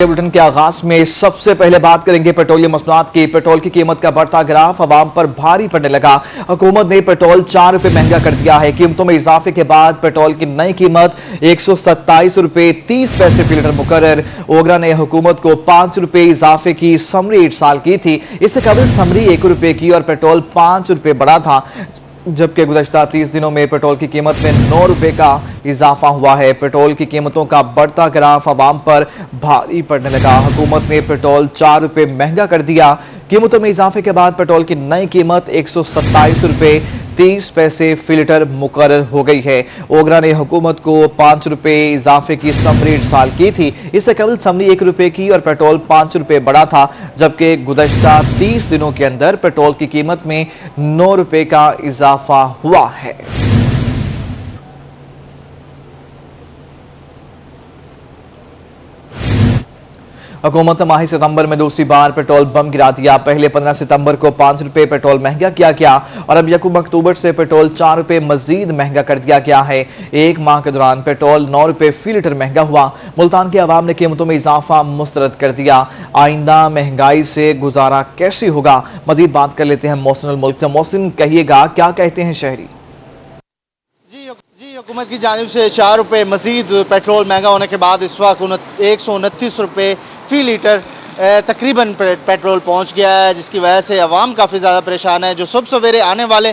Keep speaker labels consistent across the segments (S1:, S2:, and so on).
S1: Bulletin के आगाज में सबसे पहले बात करेंगे पेट्रोलियम मसनूआत की। पेट्रोल की कीमत का बढ़ता ग्राफ अवाम पर भारी पड़ने लगा। हुकूमत ने पेट्रोल 4 रुपए महंगा कर दिया है। कीमतों में इजाफे के बाद पेट्रोल की नई कीमत 127 रुपए 30 पैसे फी लीटर मुकर्रर। ओगरा ने हुकूमत को 5 रुपए इजाफे की समरी इरसाल की थी। इससे कबल समरी 1 रुपए की और पेट्रोल 5 रुपए बढ़ा था, जबकि गुज़श्ता 30 दिनों में पेट्रोल की कीमत में 9 रुपए का इजाफा हुआ है। पेट्रोल की कीमतों का बढ़ता ग्राफ अवाम पर भारी पड़ने लगा। हुकूमत ने पेट्रोल 4 रुपए महंगा कर दिया। कीमतों में इजाफे के बाद पेट्रोल की नई कीमत 127 रुपए 30 पैसे फी लीटर मुकर्रर हो गई है। ओगरा ने हुकूमत को 5 रुपए इजाफे की समरी इरसाल की थी। इससे कबल समरी 1 रुपए की और पेट्रोल 5 रुपए बढ़ा था, जबकि गुज़श्ता 30 दिनों के अंदर पेट्रोल की कीमत में 9 रुपए का इजाफा हुआ है। हुकूमत ने माह सितंबर में दूसरी बार पेट्रोल बम गिरा दिया। पहले 15 सितंबर को 5 रुपए पेट्रोल महंगा किया गया और अब 1 अक्टूबर से पेट्रोल 4 रुपए मजीद महंगा कर दिया गया है। एक माह के दौरान पेट्रोल 9 रुपए फी लीटर महंगा हुआ। मुल्तान के अवाम ने कीमतों में इजाफा मुस्तरद कर दिया। आइंदा महंगाई से गुजारा कैसे होगा, मजीद बात कर लेते हैं मोहसिन अल मुल्क से। मोहसिन, कहिएगा क्या कहते हैं शहरी?
S2: जी, हुकूमत की जानिब से 4 रुपए मजीद पेट्रोल महंगा होने के बाद इस वक्त 129 रुपए फी लीटर तकरीबन पेट्रोल पहुंच गया है, जिसकी वजह से अवाम काफ़ी ज़्यादा परेशान है। जो सुबह सवेरे आने वाले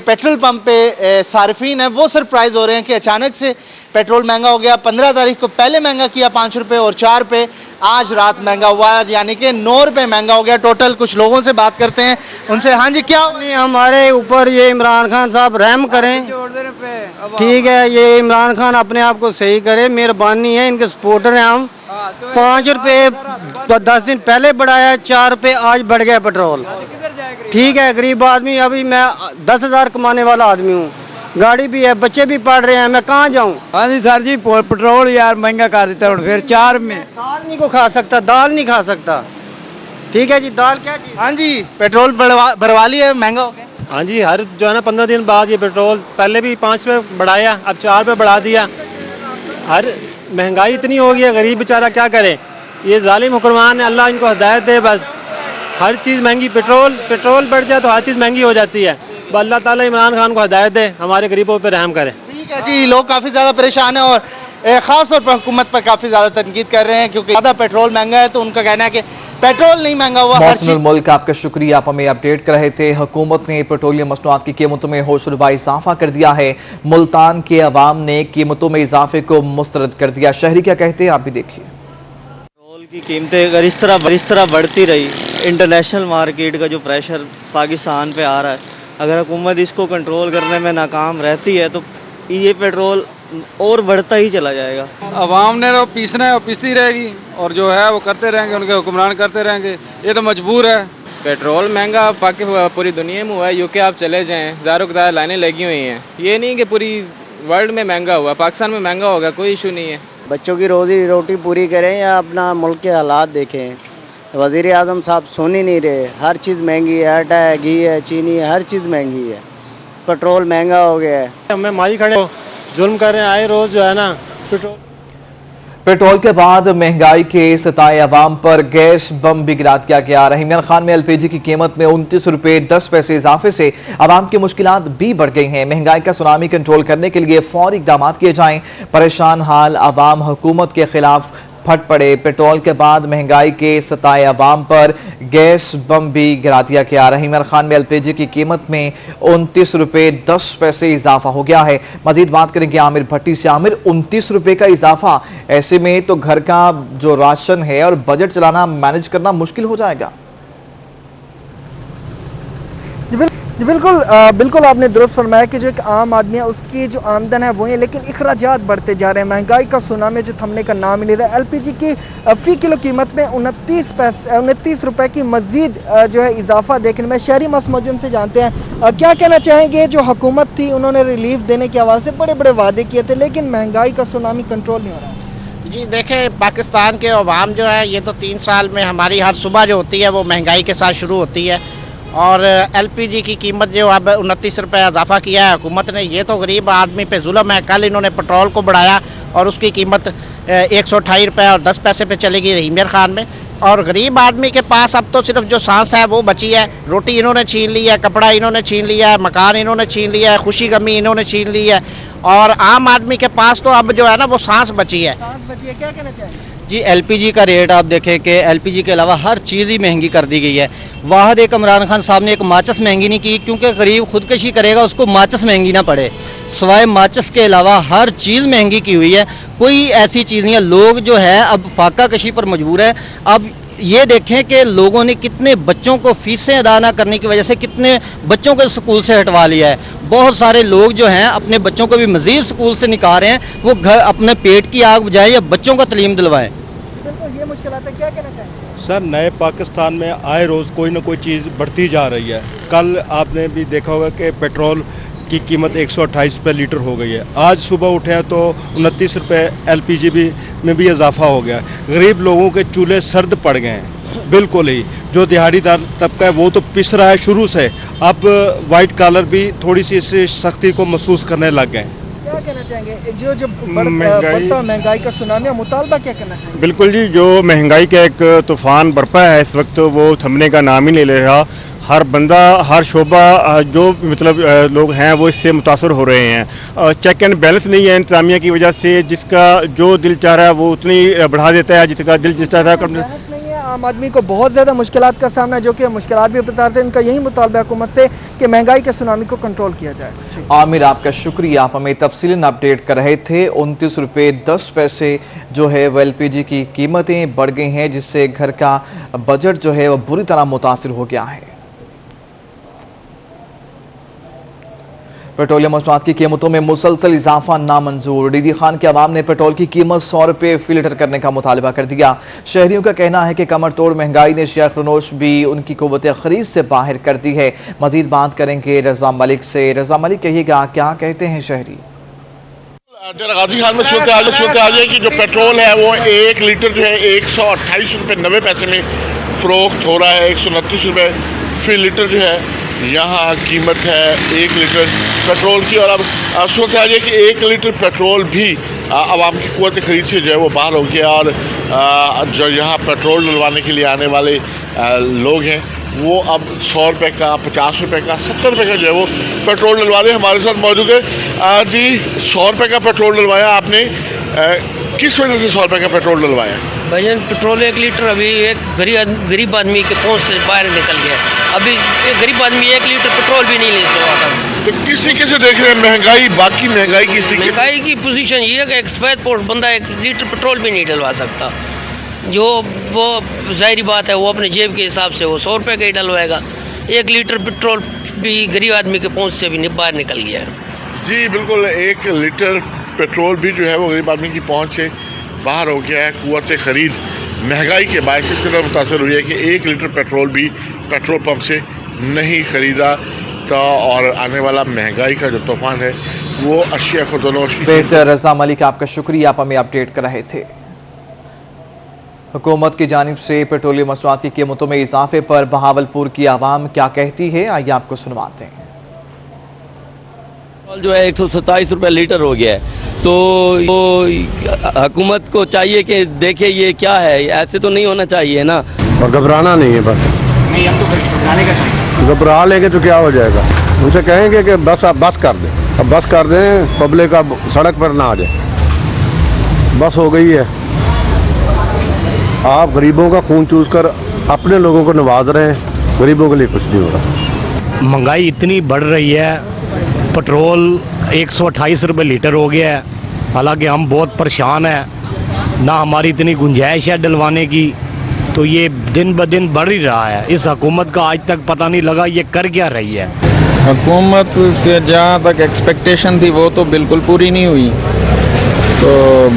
S2: पेट्रोल पंप पे सार्फिन है वो सरप्राइज हो रहे हैं कि अचानक से पेट्रोल महंगा हो गया। 15 तारीख को पहले महंगा किया 5 रुपए और 4 रुपए आज रात महंगा हुआ है, यानी कि 9 रुपए महंगा हो गया टोटल। कुछ लोगों से बात करते हैं उनसे। हाँ जी, क्या
S3: नहीं, हमारे ऊपर ये इमरान खान साहब रहम करें, ठीक है। ये इमरान खान अपने आप को सही करे, मेहरबानी है, इनके सपोर्टर हैं हम। 5 रुपए 10 दिन पहले बढ़ाया, 4 रुपए आज बढ़ गया पेट्रोल, ठीक है। गरीब आदमी, अभी मैं 10,000 कमाने वाला आदमी हूँ, गाड़ी भी है, बच्चे भी पढ़ रहे हैं, मैं कहाँ जाऊँ?
S4: हाँ जी सर जी, पेट्रोल यार महंगा कर देता है। फिर 4 में
S3: दाल नहीं को खा सकता, दाल नहीं खा सकता, ठीक है जी। दाल क्या चीज?
S2: हाँ जी, पेट्रोल भरवा लिया, महंगा हो गया।
S5: हाँ जी, हर जो है ना 15 दिन बाद ये पेट्रोल पहले भी 5 रुपये बढ़ाया, अब 4 रुपये बढ़ा दिया। हर महंगाई इतनी हो गई है, गरीब बेचारा क्या करे। ये जालिम हुक्मरान है, अल्लाह इनको हिदायत दे। बस हर चीज़ महंगी, पेट्रोल बढ़ जाए तो हर चीज़ महंगी हो जाती है। बस अल्लाह ताला इमरान खान को हिदायत दे, हमारे गरीबों पर रहम करे।
S2: ठीक है जी, लोग काफ़ी ज़्यादा परेशान है और ख़ास तौर पर हुकूमत पर काफ़ी ज़्यादा तनकीद कर रहे हैं, क्योंकि ज़्यादा पेट्रोल महंगा है तो उनका कहना है कि पेट्रोल नहीं महंगा हुआ।
S1: मोहसिन अल मुल्क, आपका शुक्रिया, आप हमें अपडेट कर रहे थे। हुकूमत ने पेट्रोलियम मसनूआत की कीमतों में होशरुबा इजाफा कर दिया है। मुल्तान के अवाम ने कीमतों में इजाफे को मुस्तरद कर दिया। शहरी क्या कहते हैं, आप भी देखिए।
S6: पेट्रोल की कीमतें अगर इस तरह बढ़ती रही, इंटरनेशनल मार्केट का जो प्रेशर पाकिस्तान पे आ रहा है, अगर हुकूमत इसको कंट्रोल करने में नाकाम रहती है तो ये पेट्रोल और बढ़ता ही चला जाएगा।
S4: अवाम ने तो पीसना है और पीसती रहेगी, और जो है वो करते रहेंगे, उनके हुक्मरान करते रहेंगे। ये तो मजबूर है।
S7: पेट्रोल महंगा पूरी दुनिया में हुआ है। यूके आप चले जाएं, हज़ारों की लाइनें लगी हुई हैं। ये नहीं कि पूरी वर्ल्ड में महंगा हुआ, पाकिस्तान में महंगा होगा, कोई इशू नहीं है।
S3: बच्चों की रोजी रोटी पूरी करें या अपना मुल्क के हालात देखें। वज़ीर आज़म साहब सुन ही नहीं रहे। हर चीज़ महंगी है, आटा है, घी है, चीनी है, हर चीज़ महंगी है। पेट्रोल महंगा हो गया है।
S5: हमें माई खड़े जुल्म कर रहे हैं, आए रोज जो है ना
S1: पेट्रोल के बाद महंगाई के सताए अवाम पर गैस बम भी गिरा दिया गया। रहीमियान खान में एलपीजी की कीमत में 29 रुपए 10 पैसे इजाफे से अवाम की मुश्किलात भी बढ़ गई हैं। महंगाई का सुनामी कंट्रोल करने के लिए फौरी इकदाम किए जाएं। परेशान हाल अवाम हुकूमत के खिलाफ फट पड़े। पेट्रोल के बाद महंगाई के सताए अवाम पर गैस बम भी गिरा दिया गया। रहीमियान खान में एलपीजी की कीमत में 29 रुपए 10 पैसे इजाफा हो गया है। मजीद बात करेंगे आमिर भट्टी से। आमिर, 29 रुपए का इजाफा, ऐसे में तो घर का जो राशन है और बजट चलाना, मैनेज करना मुश्किल हो जाएगा।
S8: जी बिल्कुल आपने दुरुस्त फरमाया कि जो एक आम आदमी है उसकी जो आमदन है वो है, लेकिन अखराजात बढ़ते जा रहे हैं। महंगाई का सुनामी जो थमने का नाम नहीं रहा। एलपीजी की फी किलो कीमत में 29 रुपए की मजीद जो है इजाफा देखने में। शहरी मसमूजन से जानते हैं क्या कहना चाहेंगे। जो हुकूमत थी उन्होंने रिलीफ देने के हवाले से बड़े बड़े वादे किए थे, लेकिन महंगाई का सुनामी कंट्रोल नहीं हो रहा।
S9: जी देखें, पाकिस्तान के अवाम जो है, ये तो 3 साल में हमारी हर सुबह जो होती है वो महंगाई के साथ शुरू होती है। और एलपीजी की कीमत जो अब 29 रुपये इजाफा किया है हुकूमत ने, ये तो गरीब आदमी पे जुल्म है। कल इन्होंने पेट्रोल को बढ़ाया और उसकी कीमत 128 रुपये और 10 पैसे पे चलेगी रहीमियर खान में। और गरीब आदमी के पास अब तो सिर्फ जो सांस है वो बची है। रोटी इन्होंने छीन ली है, कपड़ा इन्होंने छीन लिया है, मकान इन्होंने छीन लिया है, खुशी गमी इन्होंने छीन ली है, और आम आदमी के पास तो अब जो है ना वो सांस बची है।
S8: क्या कहना चाहेंगे?
S3: जी एलपीजी का रेट आप देखें कि एलपीजी के अलावा हर चीज़ ही महंगी कर दी गई है। वाहद एक इमरान खान साहब ने एक माचिस महंगी नहीं की, क्योंकि गरीब खुदकशी करेगा उसको माचिस महंगी ना पड़े। सवाए माचिस के अलावा हर चीज़ महंगी की हुई है, कोई ऐसी चीज़ नहीं है। लोग जो है अब फाका कशी पर मजबूर है। अब ये देखें कि लोगों ने कितने बच्चों को फीसें अदा ना करने की वजह से कितने बच्चों को स्कूल से हटवा लिया है। बहुत सारे लोग जो हैं अपने बच्चों को भी मजीद स्कूल से निकाल रहे हैं, वो घर अपने पेट की आग बुझाएं या बच्चों को तालीम दिलवाएं।
S8: बिल्कुल ये मुश्किलात है, क्या कहना चाहेंगे?
S5: सर, नए पाकिस्तान में आए रोज़ कोई ना कोई चीज़ बढ़ती जा रही है। कल आपने भी देखा होगा कि पेट्रोल की कीमत 128 रुपये लीटर हो गई है। आज सुबह उठे हैं तो 29 रुपये एलपीजी में भी इजाफा हो गया है। गरीब लोगों के चूल्हे सर्द पड़ गए हैं बिल्कुल ही। जो दिहाड़ीदार तबका है वो तो पिस रहा है शुरू से, अब वाइट कॉलर भी थोड़ी सी इस सख्ती को महसूस करने लग गए।
S8: क्या कहना चाहेंगे? जो बढ़ता महंगाई का सुनामी मुतालबा क्या करना चाहेंगे?
S5: बिल्कुल जी, जो महंगाई का एक तूफान बरपा है इस वक्त वो थमने का नाम ही नहीं ले रहा। हर बंदा, हर शोबा, जो मतलब लोग हैं वो इससे मुतासर हो रहे हैं। चेक एंड बैलेंस नहीं है इंतजामिया की वजह से, जिसका जो दिल चाह रहा है वो उतनी बढ़ा देता है, जिसका दिल चाहता है।
S8: आम आदमी को बहुत ज्यादा मुश्किलात का सामना, जो कि मुश्किलात भी बताते हैं। इनका यही मुतालबा हुकूमत से कि महंगाई के सुनामी को कंट्रोल किया जाए।
S1: आमिर, आपका शुक्रिया, आप हमें तफसीलन अपडेट कर रहे थे। 29 रुपये 10 पैसे जो है वो एलपीजी की कीमतें बढ़ गई हैं, जिससे घर का बजट जो है वो बुरी तरह मुतासिर हो गया है। पेट्रोलियम मसनूआत की कीमतों में मुसलसल इजाफा नामंजूर। डीडी खान के अवाम ने पेट्रोल की कीमत 100 रुपये फी लीटर करने का मुतालबा कर दिया। शहरियों का कहना है कि कमर तोड़ महंगाई ने शेख रनोश भी उनकी कुव्वत खरीद से बाहर कर दी है। मजीद बात करेंगे रजा मलिक से। रजा मलिक, कहिएगा क्या कहते हैं शहरी?
S10: गाजी खान में सूरत हाल है कि जो पेट्रोल है वो 1 लीटर जो है 128 रुपये 90 पैसे में फरोख्त हो रहा है। 129 रुपये फी लीटर जो है यहाँ कीमत है 1 लीटर पेट्रोल की। और अब सूरत हाल है कि 1 लीटर पेट्रोल भी आवाम की कुव्वत खरीद से जो है वो बाहर हो गया। और जो यहाँ पेट्रोल डलवाने के लिए आने वाले लोग हैं वो अब 100 रुपये का, 50 रुपये का, 70 रुपये का जो है वो पेट्रोल डलवा रहे हैं। हमारे साथ मौजूद है जी। 100 रुपये का पेट्रोल डलवाया आपने, किस वजह से 100 रुपये का पेट्रोल डलवाया?
S11: भाईजान, पेट्रोल 1 लीटर अभी एक गरीब आदमी के पहुंच से बाहर निकल गया। अभी एक गरीब आदमी 1 लीटर पेट्रोल भी नहीं ले सकता।
S10: तो किस तरीके से देख रहे हैं महंगाई, बाकी महंगाई की स्थिति?
S11: महंगाई की पोजीशन ये है कि एक सफेद पोस्ट बंदा 1 लीटर पेट्रोल भी नहीं डलवा सकता। जो वो जाहिर बात है वो अपने जेब के हिसाब से वो 100 रुपये का ही डलवाएगा। 1 लीटर पेट्रोल भी गरीब आदमी के पहुंच से भी बाहर निकल गया है।
S10: जी बिल्कुल, 1 लीटर पेट्रोल भी जो है वो गरीब आदमी की पहुंच से बाहर हो गया है। कुव्वत खरीद महंगाई के बायस इस कदर मुतासर हुई है कि 1 लीटर पेट्रोल भी पेट्रोल पंप से नहीं खरीदा तो। और आने वाला महंगाई का जो तूफान है वो अशिया खुदोनोश।
S1: बेहतर रजा मलिक, आपका शुक्रिया, आप हमें अपडेट कर रहे थे। हुकूमत की जानिब से पेट्रोलियम मसनूआत की कीमतों में इजाफे पर बहावलपुर की आवाम क्या कहती है, आइए आपको सुनवाते हैं।
S12: जो है 127 रुपये लीटर हो गया है, तो हुकूमत को चाहिए कि देखे ये क्या है, ऐसे तो नहीं होना चाहिए ना।
S5: और घबराना नहीं है, बस
S2: नहीं, अब तो घबराने का टाइम।
S5: घबरा लेंगे तो क्या हो जाएगा। उनसे कहेंगे कि बस आप बस कर दें, अब बस कर दें, पब्लिक अब सड़क पर ना आ जाए। बस हो गई है। आप गरीबों का खून चूस कर अपने लोगों को नवाज रहे हैं, गरीबों के लिए कुछ नहीं हो रहा।
S13: महंगाई इतनी बढ़ रही है, पेट्रोल 128 रुपये लीटर हो गया है। हालांकि हम बहुत परेशान हैं, ना हमारी इतनी गुंजाइश है डलवाने की, तो ये दिन ब दिन बढ़ ही रहा है। इस हुकूमत का आज तक पता नहीं लगा ये कर क्या रही है।
S14: हुकूमत के जहाँ तक एक्सपेक्टेशन थी वो तो बिल्कुल पूरी नहीं हुई, तो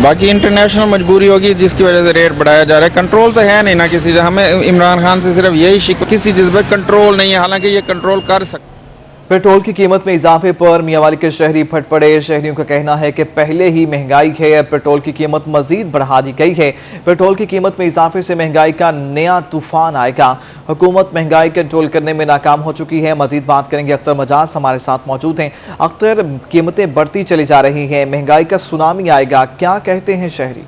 S14: बाकी इंटरनेशनल मजबूरी होगी जिसकी वजह से रेट बढ़ाया जा रहा है। कंट्रोल तो है नहीं ना किसी, हमें इमरान खान से सिर्फ यही शिकवा, किसी चीज़ पर कंट्रोल नहीं है, हालांकि ये कंट्रोल कर सकते।
S1: पेट्रोल की कीमत में इजाफे पर मियांवाली के शहरी फट पड़े। शहरियों का कहना है कि पहले ही महंगाई है, अब पेट्रोल की कीमत मजीद बढ़ा दी गई है। पेट्रोल की कीमत में इजाफे से महंगाई का नया तूफान आएगा। हुकूमत महंगाई कंट्रोल करने में नाकाम हो चुकी है। मजीद बात करेंगे, अख्तर मजाज हमारे साथ मौजूद हैं। अख्तर, कीमतें बढ़ती चली जा रही हैं, महंगाई का सुनामी आएगा, क्या कहते हैं शहरी?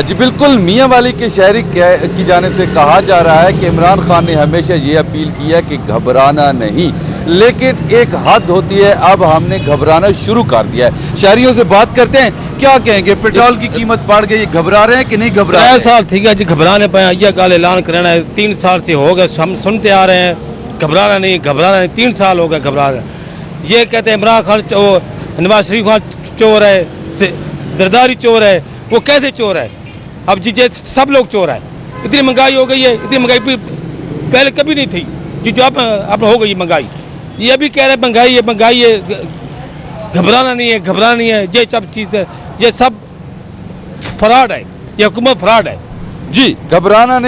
S15: जी बिल्कुल, मियांवाली के शहरी की जानिब से कहा जा रहा है कि इमरान खान ने हमेशा ये अपील की है कि घबराना नहीं, लेकिन एक हद होती है, अब हमने घबराना शुरू कर दिया है। शहरियों से बात करते हैं, क्या कहेंगे? पेट्रोल की कीमत बढ़ गई, घबरा रहे हैं कि नहीं घबरा रहे?
S16: 3 साल ठीक है जी, घबराने पाए यह कल ऐलान करना है, 3 साल से हो गए हम सुनते आ रहे हैं, घबराना नहीं 3 साल हो गए घबरा रहे। ये कहते हैं इमरान खान नवाज शरीफ खान चोर है, जरदारी चोर है, वो कैसे चोर है? अब जी सब लोग चोर है। इतनी महंगाई हो गई है, इतनी महंगाई पहले कभी नहीं थी जी, जो अब हो गई महंगाई। ये भी कह रहे हैं महंगाई है, घबराना नहीं है, ये सब चीज है, ये सब फ्रॉड है, ये हुकूमत फ्रॉड है
S15: जी। घबराना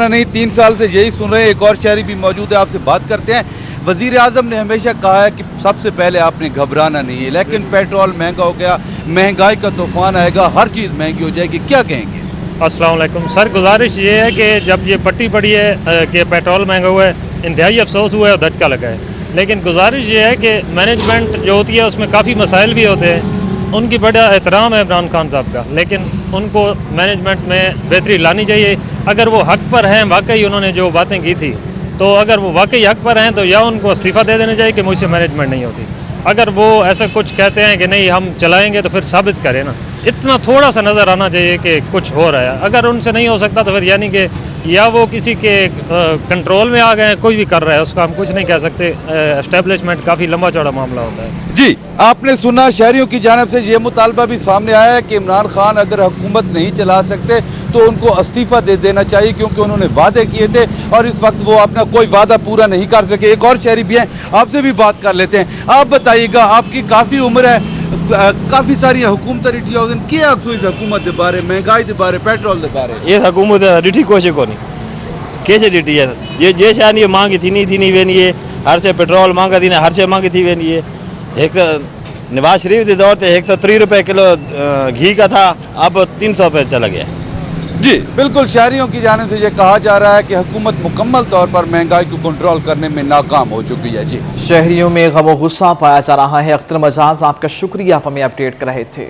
S15: नहीं 3 साल से यही सुन रहे हैं। एक और शहरी भी मौजूद है, आपसे बात करते हैं। वजीर आजम ने हमेशा कहा है कि सबसे पहले आपने घबराना नहीं है, लेकिन पेट्रोल महंगा हो गया, महंगाई का तूफान आएगा, हर चीज महंगी हो जाएगी, क्या कहेंगे?
S17: अस्सलाम वालेकुम सर, गुजारिश ये है कि जब ये पट्टी पड़ी है कि पेट्रोल महंगा हुआ है, इंतहाई अफसोस हुआ है और धचका लगा है। लेकिन गुजारिश ये है कि मैनेजमेंट जो होती है उसमें काफ़ी मसाइल भी होते हैं। उनकी बड़ा एहतराम है इमरान खान साहब का, लेकिन उनको मैनेजमेंट में बेहतरी लानी चाहिए। अगर वो हक पर हैं, वाकई उन्होंने जो बातें की थी, तो अगर वो वाकई हक पर हैं तो या उनको इस्तीफा दे देना चाहिए कि मुझसे मैनेजमेंट नहीं होती। अगर वो ऐसा कुछ कहते हैं कि नहीं हम चलाएंगे, तो फिर साबित करें ना। इतना थोड़ा सा नज़र आना चाहिए कि कुछ हो रहा है। अगर उनसे नहीं हो सकता तो फिर यानी कि या वो किसी के कंट्रोल में आ गए, कोई भी कर रहा है, उसका हम कुछ नहीं कह सकते। एस्टेब्लिशमेंट काफ़ी लंबा चौड़ा मामला होता है।
S15: जी, आपने सुना, शहरियों की जानिब से ये मुतालबा भी सामने आया है कि इमरान खान अगर हुकूमत नहीं चला सकते तो उनको इस्तीफा दे देना चाहिए, क्योंकि उन्होंने वादे किए थे और इस वक्त वो अपना कोई वादा पूरा नहीं कर सके। एक और शहरी भी हैं, आपसे भी बात कर लेते हैं। आप बताइएगा, आपकी काफ़ी उम्र है, काफ़ी सारी हुकूमत रिटी हो गई, क्या इस हुकूमत के बारे, महंगाई के बारे, पेट्रोल के बारे?
S5: ये हुकूमत रिटी कोशिश को नहीं कैसे रिटी है ये शायद ये मांगी थी नहीं वेनी है, हर से पेट्रोल मांगा थी ना, हर से मांगी थी वेनी है। एक नवाज शरीफ के दौर से 130 रुपए किलो घी का था, अब 300 रुपये चला गया।
S15: जी बिल्कुल, शहरियों की जानिब से ये कहा जा रहा है कि हुकूमत मुकम्मल तौर पर महंगाई को कंट्रोल करने में नाकाम हो चुकी है। जी,
S1: शहरियों में गम और गुस्सा पाया जा रहा है। अख्तर मजाज, आपका शुक्रिया, आप हमें अपडेट कर रहे थे।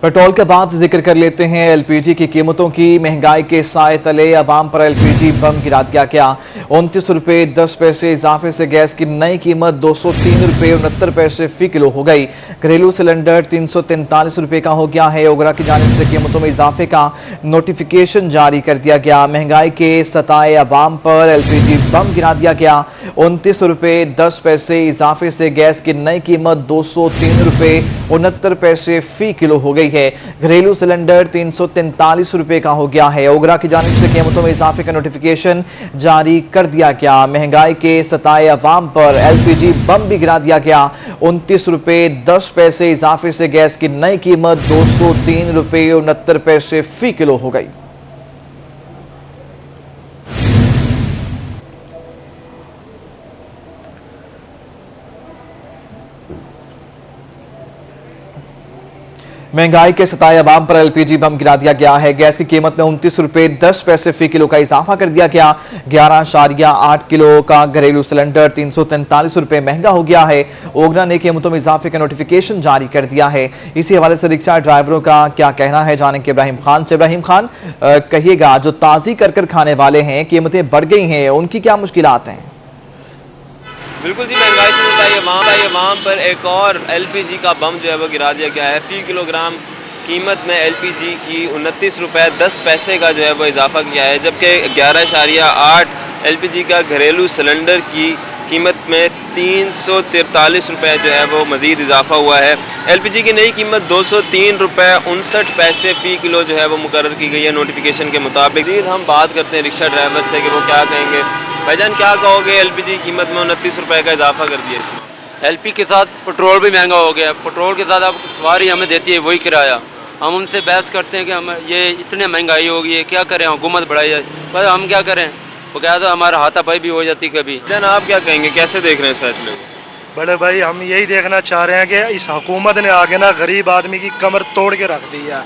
S1: पेट्रोल के बाद जिक्र कर लेते हैं एलपीजी की कीमतों की। महंगाई के साए तले अवाम पर एलपीजी बम गिरा दिया गया। 29 रुपए 10 पैसे इजाफे से गैस की नई कीमत 203 रुपए 69 पैसे फी किलो हो गई। घरेलू सिलेंडर 343 रुपए का हो गया है। ओगरा की जानिब से कीमतों में इजाफे का नोटिफिकेशन जारी कर दिया गया। महंगाई के सताए अवाम पर एलपीजी बम गिरा दिया गया। 29 रुपए 10 पैसे इजाफे से गैस की नई कीमत 203 रुपए 69 पैसे फी किलो हो गई है। घरेलू सिलेंडर 343 रुपए का हो गया है। ओगरा की जानिब से कीमतों में इजाफे का नोटिफिकेशन जारी कर दिया गया। महंगाई के सताए अवाम पर एलपीजी बम भी गिरा दिया गया। 29 रुपए 10 पैसे इजाफे से गैस की नई कीमत 203 रुपए 69 पैसे फी किलो हो गई। महंगाई के सताए अवाम पर एलपीजी बम गिरा दिया गया है। गैस की कीमत में 29 रुपए 10 पैसे फी किलो का इजाफा कर दिया गया। 11.8 किलो का घरेलू सिलेंडर 343 रुपए महंगा हो गया है। ओगरा ने कीमतों में इजाफे का नोटिफिकेशन जारी कर दिया है। इसी हवाले से रिक्शा ड्राइवरों का क्या कहना है, जानेंगे इब्राहिम खान से। इब्राहिम खान, कहिएगा, जो ताजी कर खाने वाले हैं, कीमतें बढ़ गई हैं, उनकी क्या मुश्किलात हैं?
S18: बिल्कुल जी, महंगाई से सताए अवाम पर एक और एलपीजी का बम जो है वो गिरा दिया गया है। फी किलोग्राम कीमत में एलपीजी की 29 रुपए 10 पैसे का जो है वो इजाफा किया है, जबकि 11.8 एलपीजी का घरेलू सिलेंडर की कीमत में 343 रुपए जो है वो मजीद इजाफा हुआ है। एलपीजी की नई कीमत 203 रुपए 59 पैसे फी किलो जो है वो मुकर्रर की गई है नोटिफिकेशन के मुताबिक। हम बात करते हैं रिक्शा ड्राइवर से कि वो क्या कहेंगे। भाईजान, क्या कहोगे, एलपीजी कीमत में 29 रुपए का इजाफा कर दिया इसमें?
S12: एलपी के साथ पेट्रोल भी महंगा हो गया। पेट्रोल के साथ अब सवारी हमें देती है वही किराया, हम उनसे बहस करते हैं कि हम ये इतनी महंगाई हो गई है, क्या करें, हुकूमत बढ़ाई जाए, पर हम क्या करें, वो क्या तो हमारा हाथापाई भी हो जाती कभी।
S18: देन आप क्या कहेंगे, कैसे देख रहे हैं इस फैसले को?
S19: बड़े भाई हम यही देखना चाह रहे हैं कि इस हुकूमत ने आगे ना गरीब आदमी की कमर तोड़ के रख दी है।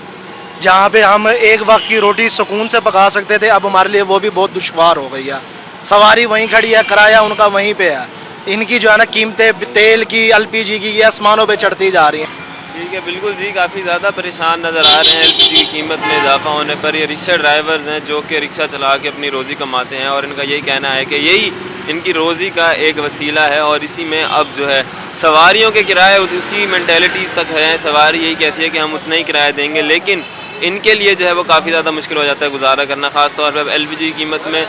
S19: जहाँ पे हम एक वक्त की रोटी सुकून से पका सकते थे, अब हमारे लिए वो भी बहुत दुश्वार हो गई है। सवारी वहीं खड़ी है, किराया उनका वहीं पे है। इनकी जो है ना कीमतें तेल की, एलपीजी की, ये आसमानों पे चढ़ती जा रही हैं।
S18: ठीक है, बिल्कुल जी, काफ़ी ज़्यादा परेशान नज़र आ रहे हैं एलपीजी की कीमत में इजाफा होने पर। ये रिक्शा ड्राइवर्स हैं जो कि रिक्शा चला के अपनी रोज़ी कमाते हैं और इनका यही कहना है कि यही इनकी रोज़ी का एक वसीला है और इसी में अब जो है सवारियों के किराए उसी मेंटेलिटी तक है। सवारी यही कहती है कि हम उतना ही किराया देंगे, लेकिन इनके लिए जो है वो काफ़ी ज़्यादा मुश्किल हो जाता है गुजारा करना, खासतौर पर एलपीजी की कीमत में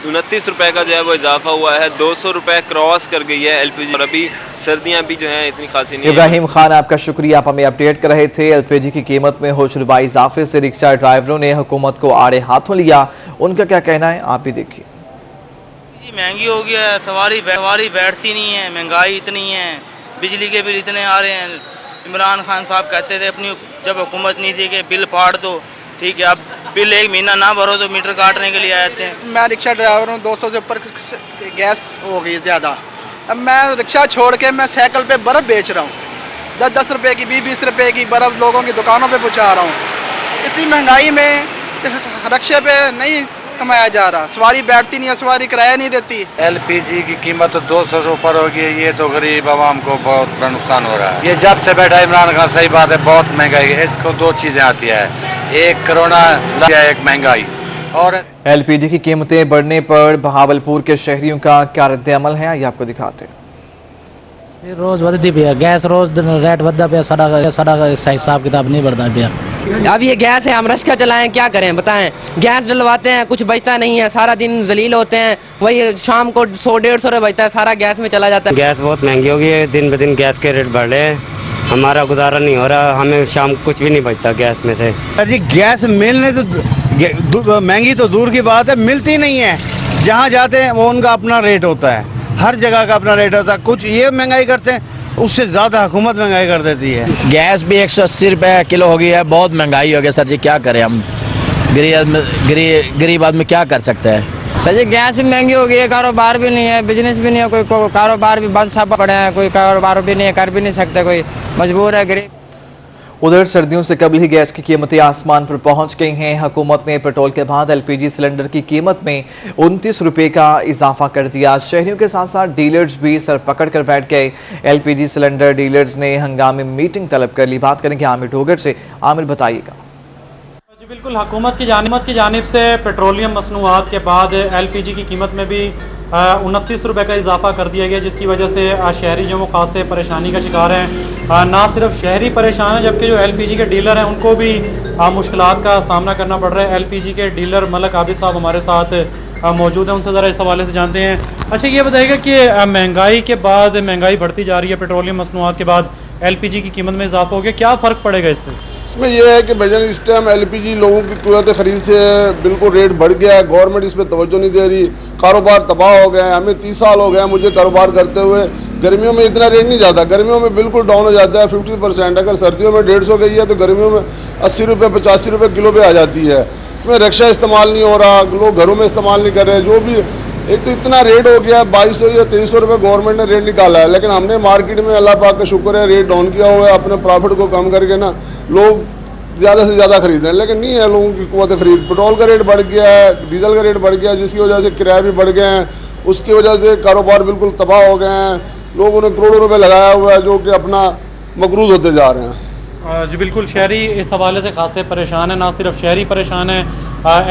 S18: 29 रुपए का जो है वो इजाफा हुआ है, 200 रुपए क्रॉस कर गई है एलपीजी। और अभी सर्दियां भी जो हैं इतनी खासी नहीं।
S1: इब्राहिम खान, आपका शुक्रिया, आप हमें अपडेट कर रहे थे। एलपीजी की कीमत में होशरुबा इजाफे से रिक्शा ड्राइवरों ने हुकूमत को आड़े हाथों लिया, उनका क्या कहना है आप भी देखिए।
S20: महंगी हो गया है, सवारी बैठती नहीं है, महंगाई इतनी है, बिजली के बिल इतने आ रहे हैं। इमरान खान साहब कहते थे अपनी जब हुकूमत नहीं थी कि बिल फाड़ दो, ठीक है, अब बिल एक महीना ना भरो तो मीटर काटने के लिए आए थे।
S21: मैं रिक्शा ड्राइवर हूँ, 200 से ऊपर गैस हो गई ज़्यादा। अब मैं रिक्शा छोड़ के मैं साइकिल पे बर्फ़ बेच रहा हूँ, 10-10 रुपए की, 20-20 रुपए की बर्फ़ लोगों की दुकानों पे पहुँचा रहा हूँ। इतनी महंगाई में रिक्शे पे नहीं कमाया जा रहा, सवारी बैठती नहीं है, सवारी किराया नहीं देती।
S22: एलपीजी की कीमत तो 200 से ऊपर होगी, ये तो गरीब आवाम को बहुत बड़ा नुकसान हो रहा है। ये जब से बैठा इमरान खान, सही बात है, बहुत महंगाई है। इसको दो चीजें आती है, एक कोरोना, एक महंगाई। और
S1: एलपीजी की कीमतें बढ़ने पर बहावलपुर के शहरियों का क्या रद्द-ए-अमल है, ये आपको दिखाते हैं।
S23: रोज वधती पे गैस, रोज रेट वधा पे, सारा हिसाब किताब नहीं बढ़ता पे।
S24: अब ये गैस है, हम रिक्शा चलाएं, क्या करें बताएं, गैस डलवाते हैं, कुछ बचता नहीं है, सारा दिन जलील होते हैं, वही शाम को 100-150 रुपये बचता है, सारा गैस में चला जाता है।
S23: गैस बहुत महंगी हो गई है, दिन ब दिन गैस के रेट बढ़ रहे हैं, हमारा गुजारा नहीं हो रहा, हमें शाम कुछ भी नहीं बचता गैस में से।
S25: जी गैस मिलने तो महंगी तो दूर की बात है, मिलती नहीं है। जहाँ जाते हैं वो उनका अपना रेट होता है, हर जगह का अपना रेट होता है। कुछ ये महंगाई करते हैं, उससे ज्यादा हुकूमत महंगाई कर देती है।
S23: गैस भी 180 रुपये किलो हो गई है, बहुत महंगाई हो गई सर जी, क्या करें हम, गरीब आदमी क्या कर सकते हैं।
S26: सर जी गैस भी महंगी हो गई है, कारोबार भी नहीं है, बिजनेस भी नहीं है, कोई कारोबार भी बंद सब पड़े हैं, कोई कारोबार भी नहीं है, कर भी नहीं सकते, कोई मजबूर है गरीब।
S1: उधर सर्दियों से कबल ही गैस की कीमतें आसमान पर पहुंच गई हैं। हुकूमत ने पेट्रोल के बाद एलपीजी सिलेंडर की कीमत में 29 रुपए का इजाफा कर दिया। शहरियों के साथ साथ डीलर्स भी सर पकड़ कर बैठ गए। एलपीजी सिलेंडर डीलर्स ने हंगामी मीटिंग तलब कर ली। बात करेंगे आमिर डोगर से। आमिर, बताइएगा।
S27: जी बिल्कुल, हुकूमत की जानिब से पेट्रोलियम मसनूआत के बाद एलपीजी की कीमत में भी 29 रुपए का इजाफा कर दिया गया, जिसकी वजह से शहरी जो वो खास से परेशानी का शिकार हैं। ना सिर्फ शहरी परेशान है, जबकि जो एलपीजी के डीलर हैं उनको भी मुश्किलात का सामना करना पड़ रहा है। एलपीजी के डीलर मलक आबिद साहब हमारे साथ मौजूद हैं, उनसे ज़रा इस हवाले से जानते हैं। अच्छा, ये बताइएगा कि महंगाई के बाद, महंगाई बढ़ती जा रही है, पेट्रोलियम मसनूआत के बाद एलपीजी की कीमत में इजाफा हो गया, क्या फ़र्क पड़ेगा इससे?
S10: इसमें यह है कि भजन इस टाइम एलपीजी लोगों की क़ुव्वत खरीद से बिल्कुल रेट बढ़ गया है, गवर्नमेंट इस पर तवज्जो नहीं दे रही, कारोबार तबाह हो गया है। हमें 30 साल हो गया है मुझे कारोबार करते हुए, गर्मियों में इतना रेट नहीं जाता, गर्मियों में बिल्कुल डाउन हो जाता है 50%। अगर सर्दियों में 150 गई है तो गर्मियों में 80 रुपये 85 रुपये किलो पे आ जाती है। इसमें रिक्शा इस्तेमाल नहीं हो रहा, लोग घरों में इस्तेमाल नहीं कर रहे। जो भी एक तो इतना रेट हो गया है, 2200 या 2300 रुपये गवर्नमेंट ने रेट निकाला है, लेकिन हमने मार्केट में अल्लाह पाक का शुक्र है रेट डाउन किया हुआ है, अपने प्रॉफिट को कम करके ना लोग ज़्यादा से ज़्यादा खरीद रहे हैं। लेकिन नहीं है लोगों की क़ुव्वत खरीद, पेट्रोल का रेट बढ़ गया है, डीजल का रेट बढ़ गया है, जिसकी वजह से किराए भी बढ़ गए हैं, उसकी वजह से कारोबार बिल्कुल तबाह हो गए हैं। लोगों ने करोड़ों रुपए लगाया हुआ है जो कि अपना मकरूज होते जा रहे हैं।
S27: जी बिल्कुल, शहरी इस हवाले से खासे परेशान है, ना सिर्फ शहरी परेशान है,